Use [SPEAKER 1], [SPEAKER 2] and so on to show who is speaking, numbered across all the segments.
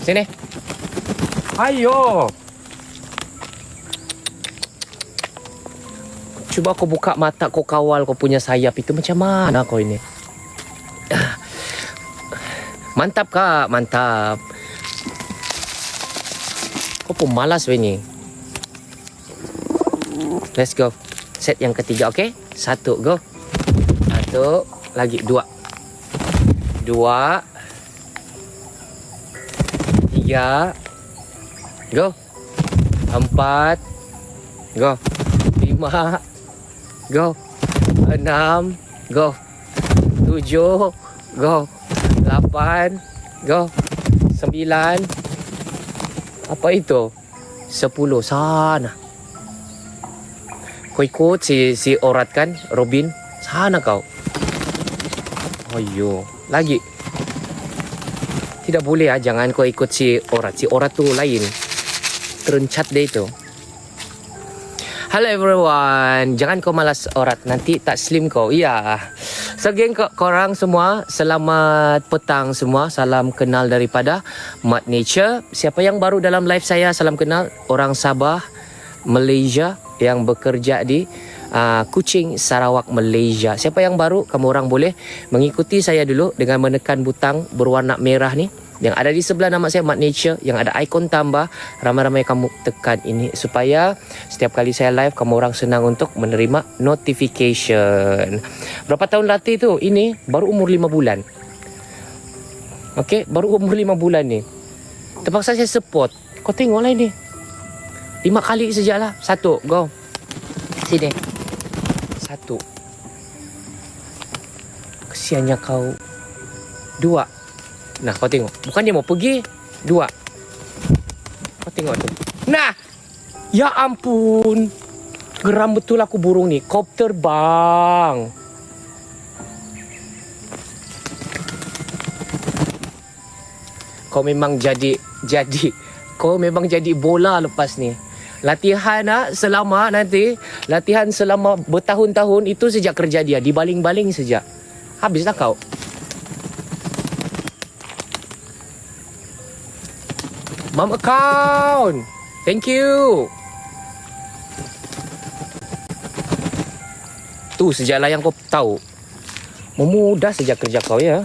[SPEAKER 1] Sini. Ayo. Cuba kau buka mata, kau kawal kau punya sayap itu macam mana kau ini? Mantap kak, mantap. Kau pun malas ni. Let's go. Set yang ketiga, okay? 1, go. 1, lagi 2. 2, 3, go. 4, go. 5, go. 6, go. 7, go. 8, go. 9, apa itu? 10, sana. Kau ikut si Orat kan, Robin? Sana kau. Ayo, lagi. Tidak boleh jangan kau ikut si Orat. Si Orat tu lain. Terencat dia itu. Hello everyone. Jangan kau malas Orat, nanti tak slim kau. Iya. So geng korang semua, selamat petang semua. Salam kenal daripada Mat Nature. Siapa yang baru dalam live saya, salam kenal. Orang Sabah, Malaysia yang bekerja di Kuching, Sarawak, Malaysia. Siapa yang baru, kamu orang boleh mengikuti saya dulu dengan menekan butang berwarna merah ni yang ada di sebelah nama saya, Mat Nature, yang ada ikon tambah. Ramai-ramai kamu tekan ini supaya setiap kali saya live kamu orang senang untuk menerima notification. Berapa tahun latih tu? Ini baru umur 5 bulan. Okey, baru umur 5 bulan ni. Terpaksa saya support. Kau tengoklah ini. 5 kali sajalah. 1, go. Sini. 1. Kesiannya kau. 2. Nah, kau tengok. Bukan dia mau pergi. 2. Kau tengok tu. Nah. Ya ampun. Geram betul aku burung ni. Kau terbang. Kau memang jadi kau memang jadi bola lepas ni. Latihan selama nanti, latihan selama bertahun-tahun itu sejak kerja dia, dibaling-baling sejak. Habislah kau. Mom account. Thank you. Tu sejarah yang kau tahu. Memudah sejak kerja kau ya.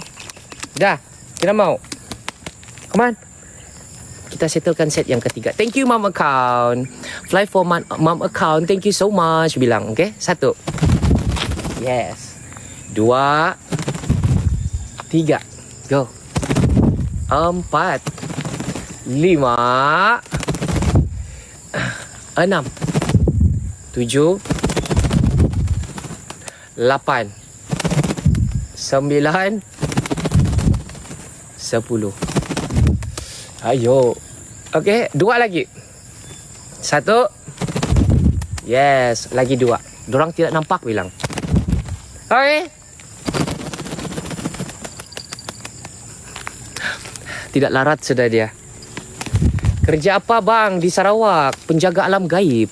[SPEAKER 1] Dah, kita mau. Come on. Kita settlekan set yang ketiga. Thank you Mom account. Fly for Mom account. Thank you so much. Bilang, okay? 1. Yes. 2. 3. Go. 4. 5. 6. 7. 8. 9. 10. Ayo. Okey, 2 lagi. 1. Yes, lagi 2. Dorang tidak nampak bilang. Okey. Tidak larat sudah dia. Kerja apa bang di Sarawak? Penjaga alam gaib.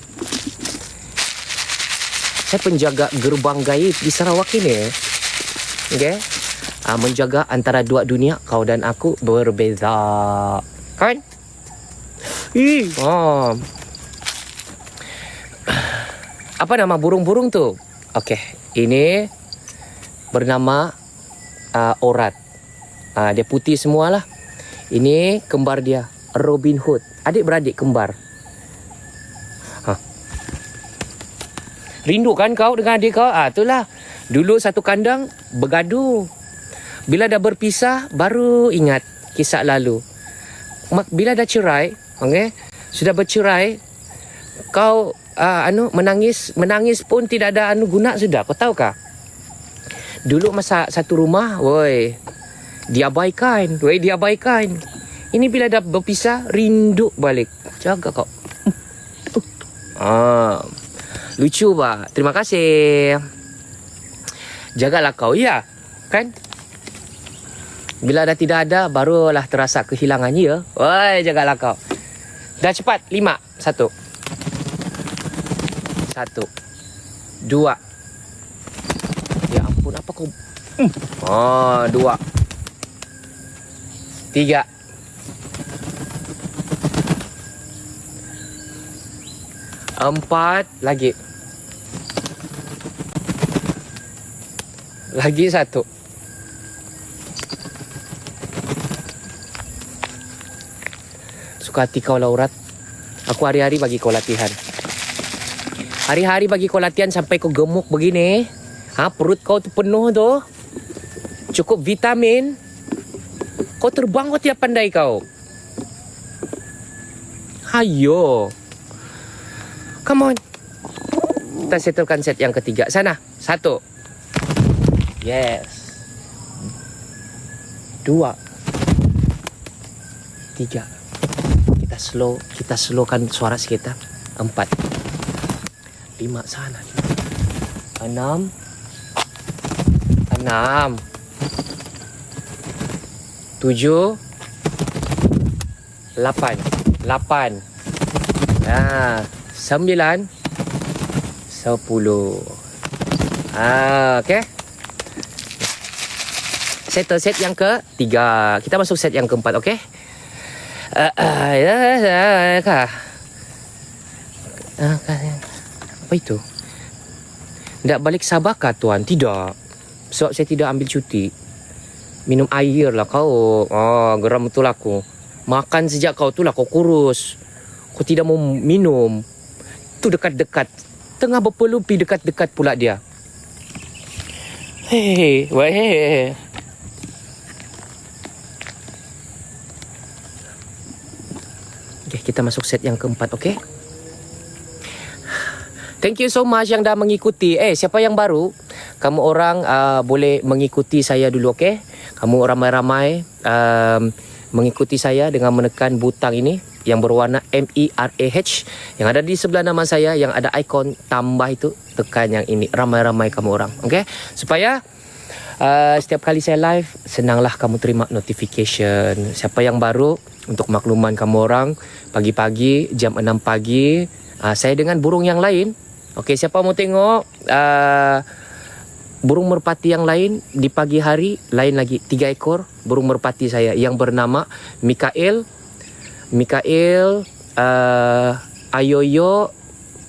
[SPEAKER 1] Saya penjaga gerbang gaib di Sarawak ini. Okey. Menjaga antara dua dunia, kau dan aku berbeza. Kan? Apa nama burung-burung tu? Okey, ini bernama Orat. Dia putih semualah. Ini kembar dia, Robin Hood. Adik-beradik kembar. Rindu kan kau dengan adik kau? Itulah. Dulu satu kandang bergaduh. Bila dah berpisah, baru ingat kisah lalu. Bila dah cerai, okay, sudah bercerai, kau menangis pun tidak ada guna sudah. Kau tahu kah? Dulu masa satu rumah, diabaikan. Ini bila dah berpisah, rindu balik. Jaga kau. Lucu bah. Terima kasih. Jagalah kau, ya kan? Bila dah tidak ada, barulah terasa kehilangannya ya. Woi, jagalah kau. Dah cepat. 5. 1. 2. Ya ampun, apa kau? 2. 3. 4 lagi. Lagi 1. Suka hati kau lah urat. Aku hari-hari bagi kau latihan. Hari-hari bagi kau latihan sampai kau gemuk begini. Perut kau tu penuh tu. Cukup vitamin. Kau terbang kau tiap pandai kau. Hayo. Come on. Kita settlekan set yang ketiga. Sana. 1. Yes. 2. 3. Kita slowkan suara kita. 4. 5 sana. 6. 7. 8. 9. 10. Okay. Settle set yang ketiga. Kita masuk set yang keempat, okay? Apa itu? Tidak balik Sabah tuan? Tidak. Sebab saya tidak ambil cuti. Minum air lah kau. Geram betul aku. Makan sejak kau tu lah kau kurus. Kau tidak mau minum. Tu dekat-dekat. Tengah berpelupi dekat-dekat pula dia. Hei. Okay, kita masuk set yang keempat, okay? Thank you so much yang dah mengikuti. Siapa yang baru? Kamu orang boleh mengikuti saya dulu, okay? Kamu ramai-ramai mengikuti saya dengan menekan butang ini yang berwarna MERAH yang ada di sebelah nama saya, yang ada ikon tambah itu. Tekan yang ini. Ramai-ramai kamu orang, okay? Supaya setiap kali saya live, senanglah kamu terima notification. Siapa yang baru, untuk makluman kamu orang, pagi-pagi jam 6 pagi saya dengan burung yang lain. Okey, siapa mau tengok burung merpati yang lain di pagi hari, lain lagi 3 ekor burung merpati saya yang bernama Mikael, Ayoyo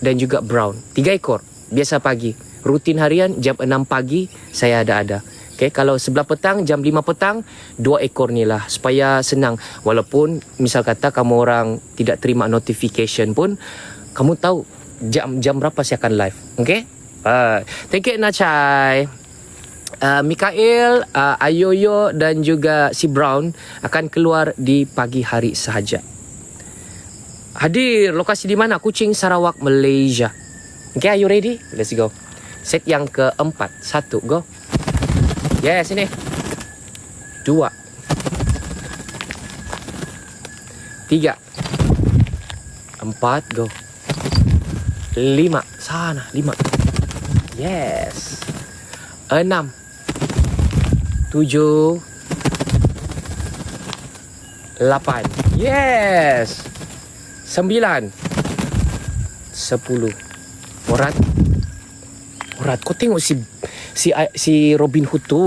[SPEAKER 1] dan juga Brown. 3 ekor biasa pagi. Rutin harian jam 6 pagi saya ada. Okay, kalau sebelah petang, jam 5 petang, 2 ekor ni lah. Supaya senang. Walaupun misal kata kamu orang tidak terima notification pun, kamu tahu jam berapa saya akan live. Okay? Thank you Nachai. Mikael, Ayoyo dan juga si Brown akan keluar di pagi hari sahaja. Hadir, lokasi di mana? Kuching, Sarawak, Malaysia. Okay, are you ready? Let's go. Set yang keempat. 1, go. Yes, ini. 2. 3. 4, go. 5. Sana, 5. Yes. 6. 7. 8. Yes. 9. 10. Urat, kau tengok si Robin Hood tu.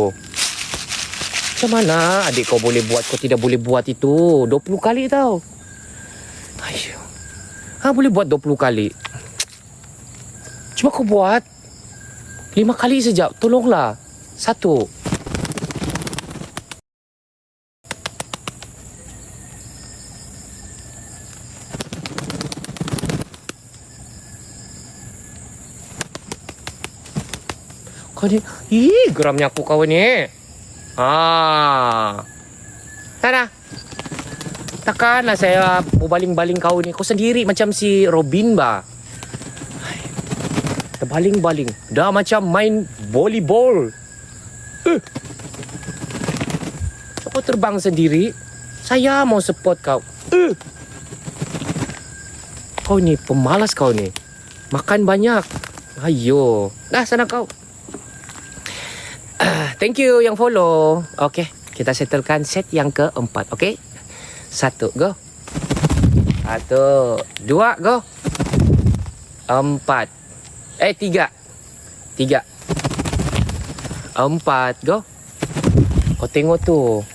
[SPEAKER 1] Macam mana adik kau boleh buat, kau tidak boleh buat itu? 20 kali tau. Ayuh. Boleh buat 20 kali. Cuba kau buat 5 kali saja. Tolonglah. 1. Kau ni, geramnya aku kau ni. Sana. Takkanlah saya mau baling-baling kau ni. Kau sendiri macam si Robin ba. Terbaling-baling. Dah macam main volleyball. Kau terbang sendiri. Saya mau support kau. Kau ni pemalas kau ni. Makan banyak. Ayo. Dah sana kau. Thank you yang follow. Okay, kita settlekan set yang keempat. Okay, 1, go. 1, 2, go. 4. 3. 4, go. Kau tengok tu.